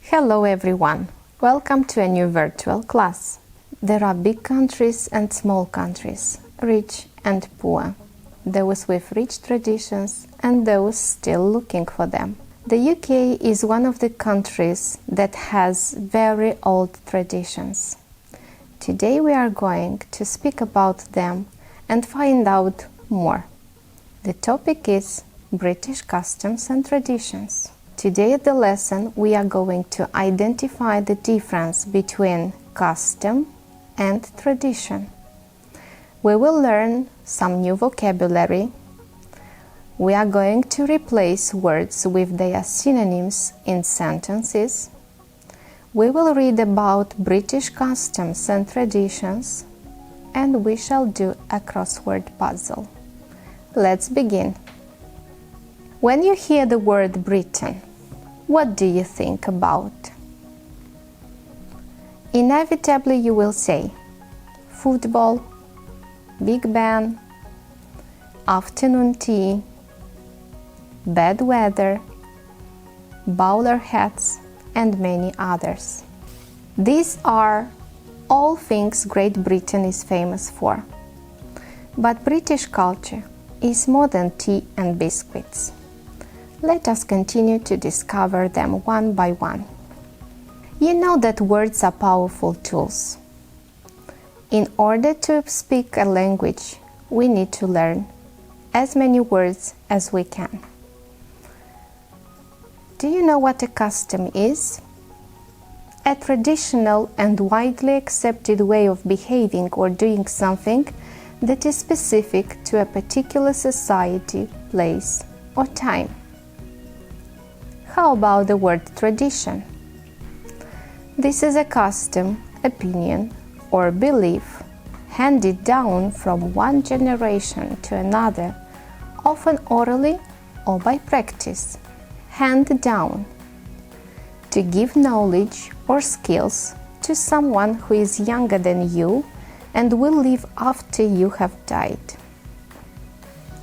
Hello everyone, welcome to a new virtual class. There are big countries and small countries, rich and poor, those with rich traditions and those still looking for them. The UK is one of the countries that has very old traditions. Today we are going to speak about them and find out more. The topic is British customs and traditions. Today at the lesson we are going to identify the difference between custom and tradition. We will learn some new vocabulary. We are going to replace words with their synonyms in sentences. We will read about British customs and traditions, and we shall do a crossword puzzle. Let's begin. When you hear the word Britain, what do you think about? Inevitably you will say football, Big Ben, afternoon tea, bad weather, bowler hats, and many others. These are all things Great Britain is famous for. But British culture is more than tea and biscuits. Let us continue to discover them one by one. You know that words are powerful tools. In order to speak a language, we need to learn as many words as we can. Do you know what a custom is? A traditional and widely accepted way of behaving or doing something that is specific to a particular society, place, or time. How about the word tradition? This is a custom, opinion, or belief handed down from one generation to another, often orally or by practice. Hand down, to give knowledge or skills to someone who is younger than you and will live after you have died.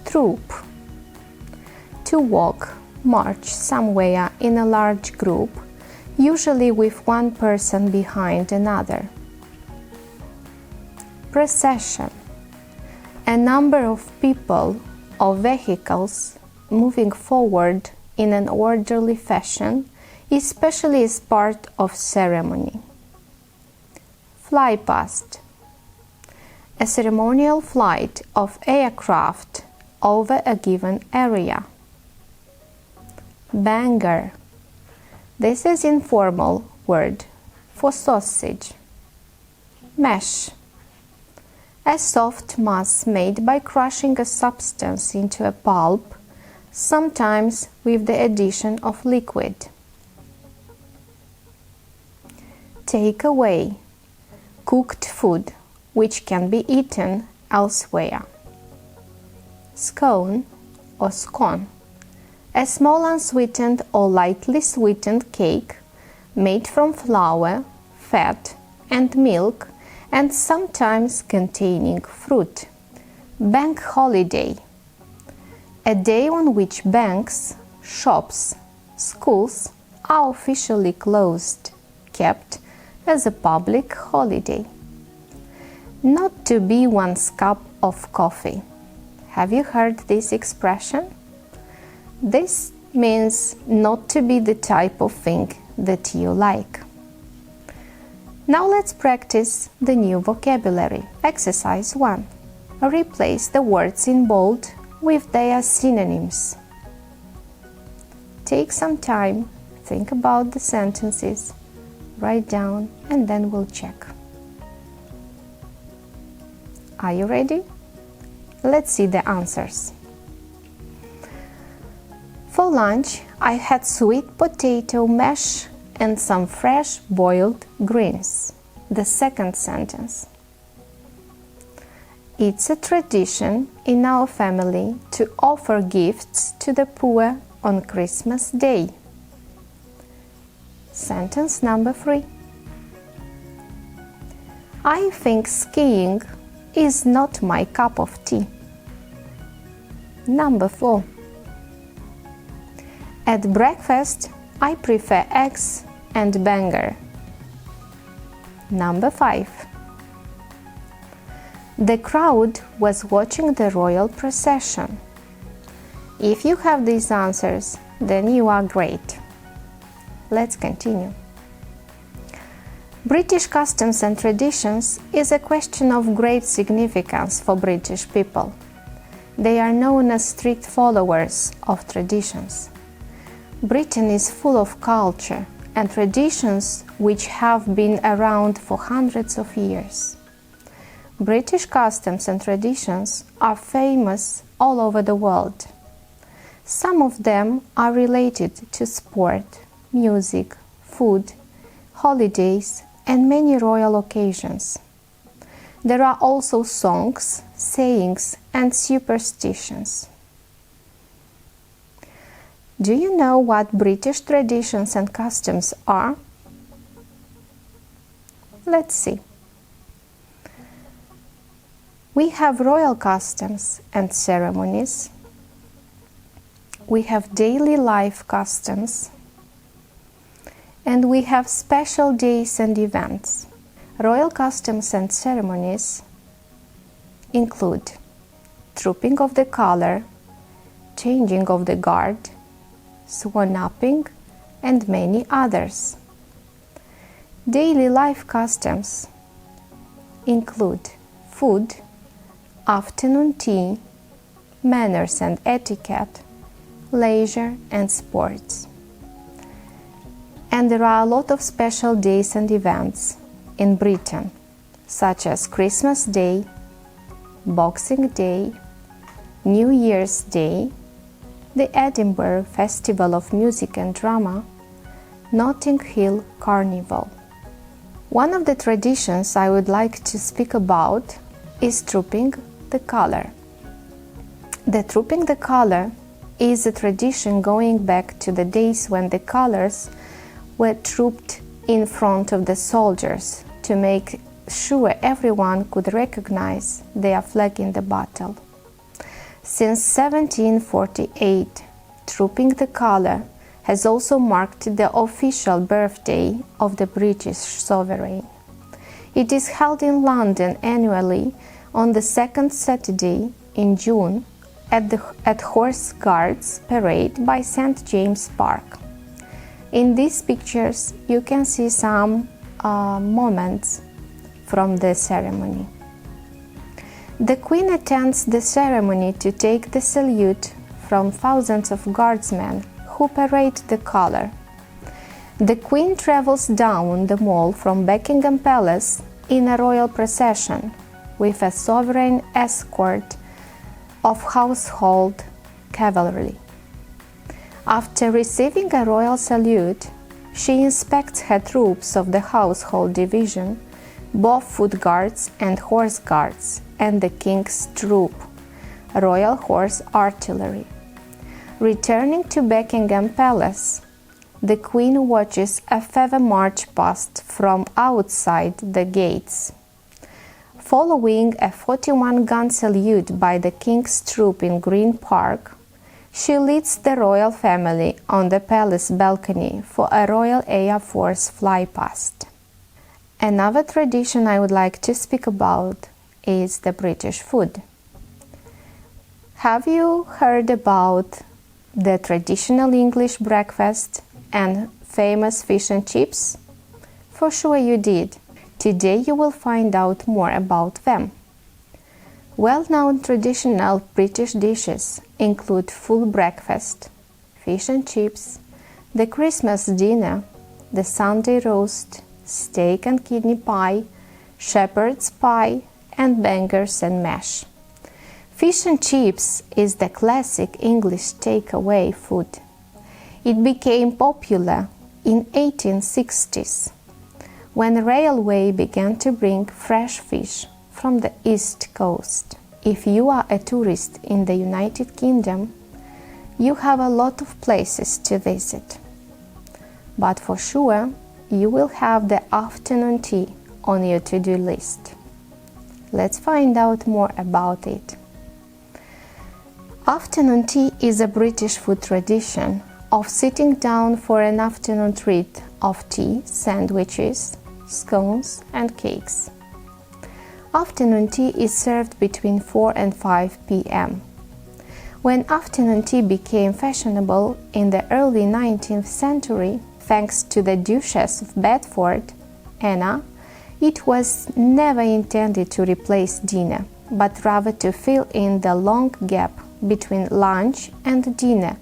Troop, to walk, march somewhere in a large group, usually with one person behind another. Procession, a number of people or vehicles moving forward in an orderly fashion, especially as part of ceremony. Fly past, a ceremonial flight of aircraft over a given area. Banger, this is informal word for sausage. Mash, a soft mass made by crushing a substance into a pulp, sometimes with the addition of liquid. Take away, cooked food which can be eaten elsewhere. Scone or scone, a small unsweetened or lightly sweetened cake made from flour, fat, and milk, and sometimes containing fruit. Bank holiday, a day on which banks, shops, schools are officially closed, kept as a public holiday. Not to be one's cup of coffee. Have you heard this expression? This means not to be the type of thing that you like. Now let's practice the new vocabulary. Exercise 1. Replace the words in bold with their synonyms. Take some time, think about the sentences, write down, and then we'll check. Are you ready? Let's see the answers. For lunch, I had sweet potato mash and some fresh boiled greens. The second sentence. It's a tradition in our family to offer gifts to the poor on Christmas Day. Sentence number 3. I think skiing is not my cup of tea. Number 4. At breakfast, I prefer eggs and banger. Number 5. The crowd was watching the royal procession. If you have these answers, then you are great. Let's continue. British customs and traditions is a question of great significance for British people. They are known as strict followers of traditions. Britain is full of culture and traditions which have been around for hundreds of years. British customs and traditions are famous all over the world. Some of them are related to sport, music, food, holidays, and many royal occasions. There are also songs, sayings, and superstitions. Do you know what British traditions and customs are? Let's see. We have royal customs and ceremonies. We have daily life customs. And we have special days and events. Royal customs and ceremonies include drooping of the color, changing of the guard, swan-upping, and many others. Daily life customs include food, afternoon tea, manners and etiquette, leisure and sports. And there are a lot of special days and events in Britain, such as Christmas Day, Boxing Day, New Year's Day, the Edinburgh Festival of Music and Drama, Notting Hill Carnival. One of the traditions I would like to speak about is Drooping the Color. The Drooping the Color is a tradition going back to the days when the colors were trooped in front of the soldiers to make sure everyone could recognize their flag in the battle. Since 1748, Drooping the Color has also marked the official birthday of the British sovereign. It is held in London annually on the second Saturday in June at Horse Guards Parade by St. James Park. In these pictures, you can see some moments from the ceremony. The Queen attends the ceremony to take the salute from thousands of guardsmen who parade the color. The Queen travels down the mall from Buckingham Palace in a royal procession with a sovereign escort of household cavalry. After receiving a royal salute, she inspects her troops of the household division, both foot guards and horse guards, and the King's troop, Royal Horse Artillery. Returning to Buckingham Palace, the Queen watches a feather march past from outside the gates. Following a 41-gun salute by the King's troop in Green Park, she leads the royal family on the palace balcony for a Royal Air Force flypast. Another tradition I would like to speak about is the British food. Have you heard about the traditional English breakfast and famous fish and chips? For sure you did. Today you will find out more about them. Well-known traditional British dishes include full breakfast, fish and chips, the Christmas dinner, the Sunday roast, steak and kidney pie, shepherd's pie, and bangers and mash. Fish and chips is the classic English takeaway food. It became popular in 1860s when the railway began to bring fresh fish from the East Coast. If you are a tourist in the United Kingdom, you have a lot of places to visit. But for sure, you will have the afternoon tea on your to-do list. Let's find out more about it. Afternoon tea is a British food tradition of sitting down for an afternoon treat of tea, sandwiches, scones and cakes. Afternoon tea is served between 4 and 5 p.m. When afternoon tea became fashionable in the early 19th century, thanks to the Duchess of Bedford, Anna, it was never intended to replace dinner, but rather to fill in the long gap between lunch and dinner,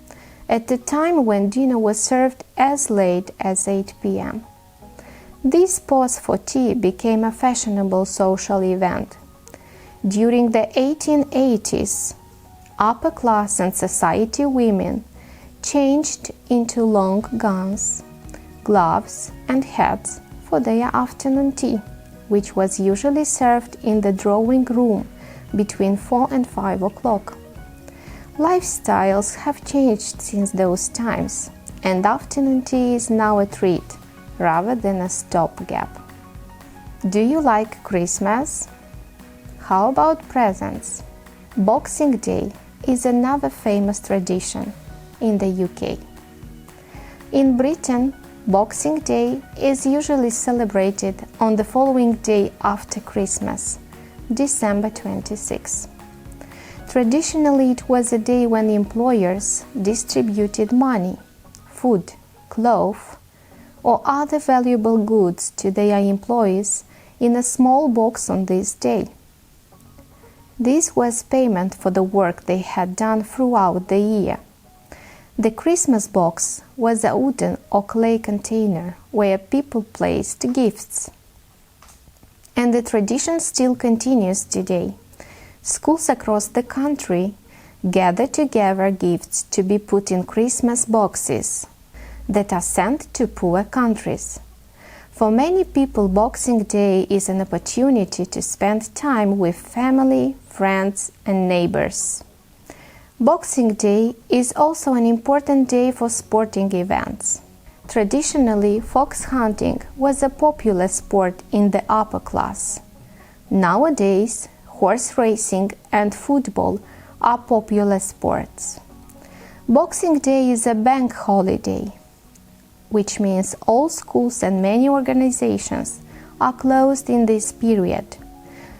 at the time when dinner was served as late as 8 p.m. This pause for tea became a fashionable social event. During the 1880s, upper class and society women changed into long gowns, gloves and hats for their afternoon tea, which was usually served in the drawing room between 4 and 5 o'clock. Lifestyles have changed since those times, and afternoon tea is now a treat rather than a stopgap. Do you like Christmas? How about presents? Boxing Day is another famous tradition in the UK. In Britain, Boxing Day is usually celebrated on the following day after Christmas, December 26. Traditionally, it was a day when employers distributed money, food, clothes, or other valuable goods to their employees in a small box on this day. This was payment for the work they had done throughout the year. The Christmas box was a wooden or clay container where people placed gifts. And the tradition still continues today. Schools across the country gather together gifts to be put in Christmas boxes that are sent to poor countries. For many people, Boxing Day is an opportunity to spend time with family, friends, and neighbors. Boxing Day is also an important day for sporting events. Traditionally, fox hunting was a popular sport in the upper class. Nowadays, horse racing and football are popular sports. Boxing Day is a bank holiday, which means all schools and many organizations are closed in this period.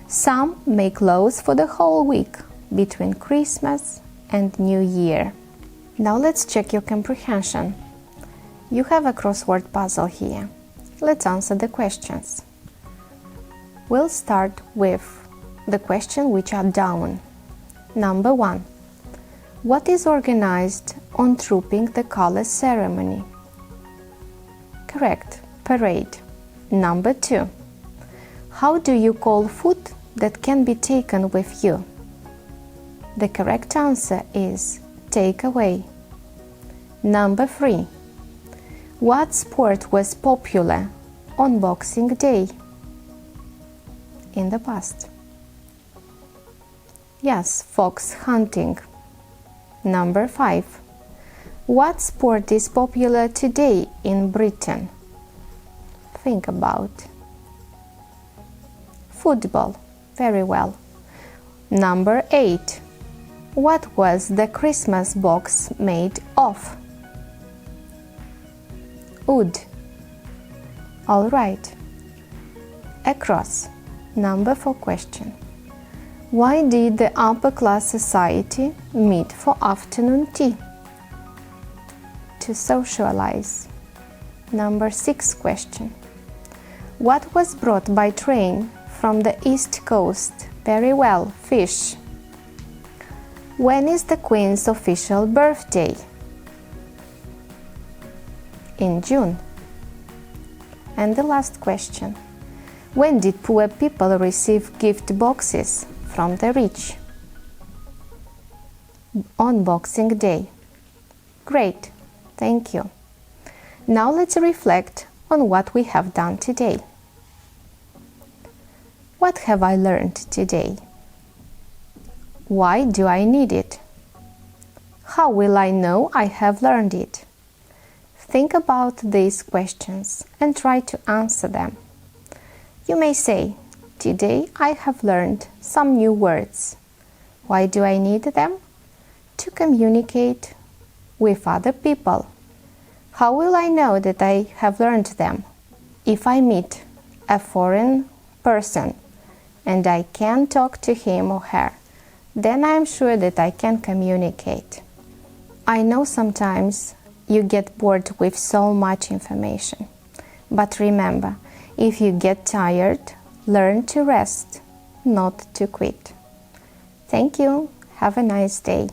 Some may close for the whole week between Christmas and New Year. Now let's check your comprehension. You have a crossword puzzle here. Let's answer the questions. We'll start with the question which are down. Number 1. What is organized on Drooping the Color ceremony? Correct. Parade. Number 2. How do you call food that can be taken with you? The correct answer is take away. Number 3. What sport was popular on Boxing Day? In the past. Yes, fox hunting. Number 5. What sport is popular today in Britain? Think about. Football. Very well. Number 8. What was the Christmas box made of? Wood. All right. Across. Number 4 question. Why did the upper class society meet for afternoon tea? To socialize. Number 6 question. What was brought by train from the East Coast? Very well, fish. When is the Queen's official birthday? In June. And the last question. When did poor people receive gift boxes from the rich? On Boxing Day. Great, thank you. Now let's reflect on what we have done today. What have I learned today? Why do I need it? How will I know I have learned it? Think about these questions and try to answer them. You may say, today I have learned some new words. Why do I need them? To communicate with other people. How will I know that I have learned them? If I meet a foreign person and I can talk to him or her, then I am sure that I can communicate. I know sometimes you get bored with so much information. But remember, if you get tired, learn to rest, not to quit. Thank you. Have a nice day.